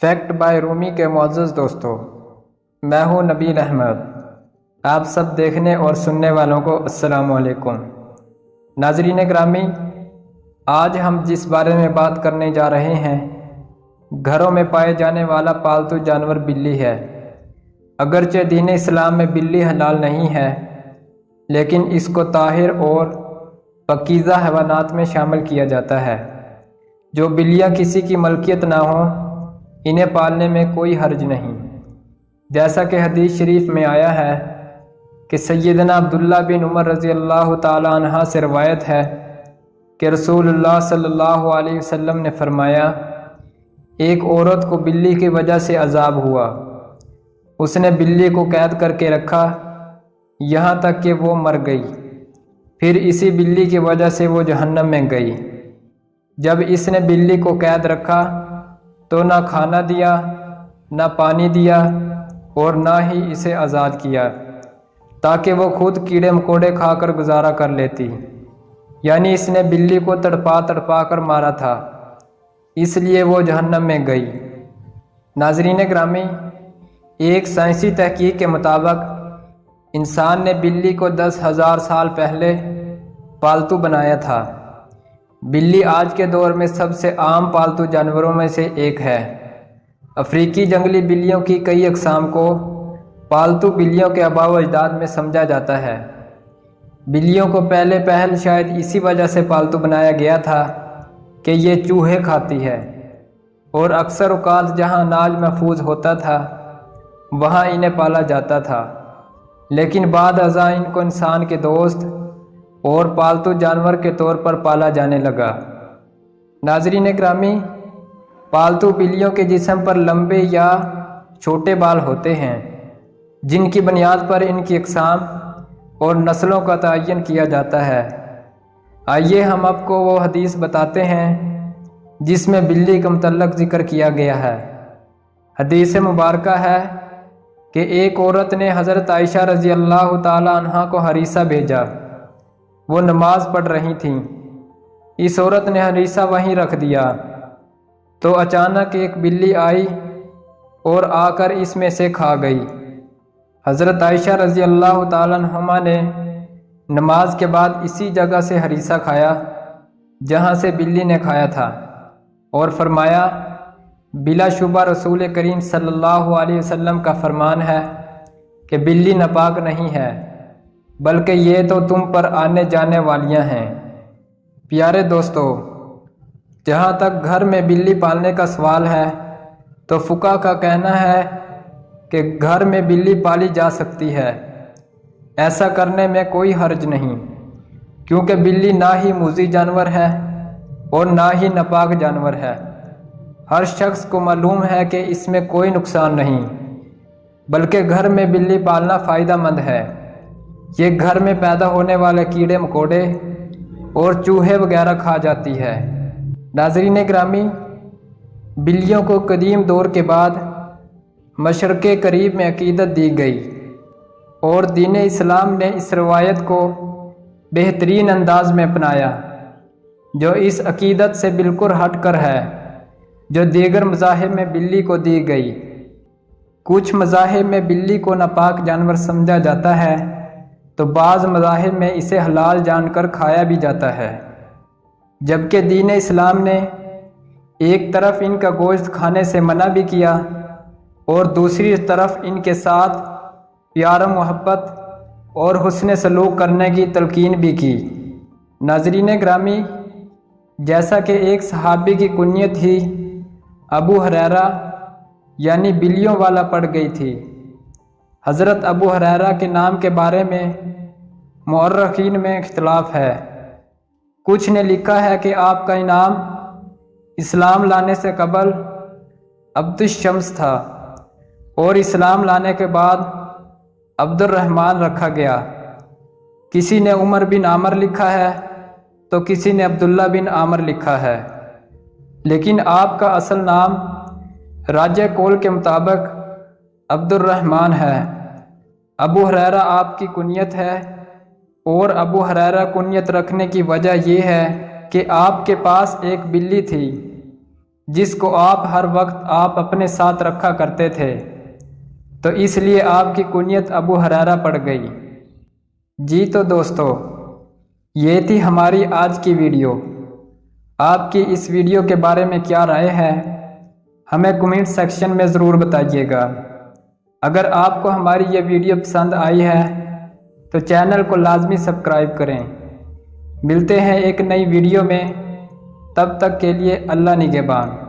Fact by رومی کے معزز دوستوں، میں ہوں نبیل احمد۔ آپ سب دیکھنے اور سننے والوں کو السلام علیکم۔ ناظرین گرامی، آج ہم جس بارے میں بات کرنے جا رہے ہیں، گھروں میں پائے جانے والا پالتو جانور بلی ہے۔ اگرچہ دین اسلام میں بلی حلال نہیں ہے، لیکن اس کو طاہر اور پاکیزہ حیوانات میں شامل کیا جاتا ہے۔ جو بلیاں کسی کی ملکیت نہ ہوں، انہیں پالنے میں کوئی حرج نہیں۔ جیسا کہ حدیث شریف میں آیا ہے کہ سیدنا عبداللہ بن عمر رضی اللہ تعالی عنہ سے روایت ہے کہ رسول اللہ صلی اللہ علیہ وسلم نے فرمایا، ایک عورت کو بلی کی وجہ سے عذاب ہوا۔ اس نے بلی کو قید کر کے رکھا یہاں تک کہ وہ مر گئی، پھر اسی بلی کی وجہ سے وہ جہنم میں گئی۔ جب اس نے بلی کو قید رکھا تو نہ کھانا دیا، نہ پانی دیا، اور نہ ہی اسے آزاد کیا، تاکہ وہ خود کیڑے مکوڑے کھا کر گزارا کر لیتی۔ یعنی اس نے بلی کو تڑپا تڑپا کر مارا تھا، اس لیے وہ جہنم میں گئی۔ ناظرین گرامی، ایک سائنسی تحقیق کے مطابق انسان نے بلی کو 10,000 سال پہلے پالتو بنایا تھا۔ بلی آج کے دور میں سب سے عام پالتو جانوروں میں سے ایک ہے۔ افریقی جنگلی بلیوں کی کئی اقسام کو پالتو بلیوں کے آباء و اجداد میں سمجھا جاتا ہے۔ بلیوں کو پہل شاید اسی وجہ سے پالتو بنایا گیا تھا کہ یہ چوہے کھاتی ہے، اور اکثر اوقات جہاں اناج محفوظ ہوتا تھا وہاں انہیں پالا جاتا تھا، لیکن بعد ازاں ان کو انسان کے دوست اور پالتو جانور کے طور پر پالا جانے لگا۔ ناظرین گرامی، پالتو بلیوں کے جسم پر لمبے یا چھوٹے بال ہوتے ہیں، جن کی بنیاد پر ان کی اقسام اور نسلوں کا تعین کیا جاتا ہے۔ آئیے ہم آپ کو وہ حدیث بتاتے ہیں جس میں بلی کا متعلق ذکر کیا گیا ہے۔ حدیث مبارکہ ہے کہ ایک عورت نے حضرت عائشہ رضی اللہ تعالی عنہا کو ہریسہ بھیجا۔ وہ نماز پڑھ رہی تھیں۔ اس عورت نے ہریسہ وہیں رکھ دیا تو اچانک ایک بلی آئی اور آ کر اس میں سے کھا گئی۔ حضرت عائشہ رضی اللہ تعالی عنہما نے نماز کے بعد اسی جگہ سے ہریسہ کھایا جہاں سے بلی نے کھایا تھا، اور فرمایا، بلا شبہ رسول کریم صلی اللہ علیہ وسلم کا فرمان ہے کہ بلی ناپاک نہیں ہے، بلکہ یہ تو تم پر آنے جانے والیاں ہیں۔ پیارے دوستو، جہاں تک گھر میں بلی پالنے کا سوال ہے تو فقہا کا کہنا ہے کہ گھر میں بلی پالی جا سکتی ہے۔ ایسا کرنے میں کوئی حرج نہیں، کیونکہ بلی نہ ہی موذی جانور ہے اور نہ ہی ناپاک جانور ہے۔ ہر شخص کو معلوم ہے کہ اس میں کوئی نقصان نہیں، بلکہ گھر میں بلی پالنا فائدہ مند ہے۔ یہ گھر میں پیدا ہونے والے کیڑے مکوڑے اور چوہے وغیرہ کھا جاتی ہے۔ ناظرین گرامی، بلیوں کو قدیم دور کے بعد مشرق قریب میں عقیدت دی گئی، اور دین اسلام نے اس روایت کو بہترین انداز میں اپنایا، جو اس عقیدت سے بالکل ہٹ کر ہے جو دیگر مذاہب میں بلی کو دی گئی۔ کچھ مذاہب میں بلی کو ناپاک جانور سمجھا جاتا ہے تو بعض مذاہب میں اسے حلال جان کر کھایا بھی جاتا ہے، جبکہ دین اسلام نے ایک طرف ان کا گوشت کھانے سے منع بھی کیا اور دوسری طرف ان کے ساتھ پیار و محبت اور حسن سلوک کرنے کی تلقین بھی کی۔ ناظرین گرامی، جیسا کہ ایک صحابی کی کنیت ہی ابو ہریرہ یعنی بلیوں والا پڑ گئی تھی۔ حضرت ابو ہریرہ کے نام کے بارے میں مورخین میں اختلاف ہے۔ کچھ نے لکھا ہے کہ آپ کا نام اسلام لانے سے قبل عبد الشمس تھا، اور اسلام لانے کے بعد عبد الرحمن رکھا گیا۔ کسی نے عمر بن عامر لکھا ہے تو کسی نے عبداللہ بن عامر لکھا ہے، لیکن آپ کا اصل نام راجہ قول کے مطابق عبد الرحمن ہے۔ ابو ہریرہ آپ کی کنیت ہے، اور ابو ہریرہ کنیت رکھنے کی وجہ یہ ہے کہ آپ کے پاس ایک بلی تھی جس کو آپ ہر وقت آپ اپنے ساتھ رکھا کرتے تھے، تو اس لیے آپ کی کنیت ابو ہریرہ پڑ گئی۔ جی تو دوستو، یہ تھی ہماری آج کی ویڈیو۔ آپ کی اس ویڈیو کے بارے میں کیا رائے ہے، ہمیں کمنٹ سیکشن میں ضرور بتائیے گا۔ اگر آپ کو ہماری یہ ویڈیو پسند آئی ہے تو چینل کو لازمی سبسکرائب کریں۔ ملتے ہیں ایک نئی ویڈیو میں، تب تک کے لیے اللہ نگہبان۔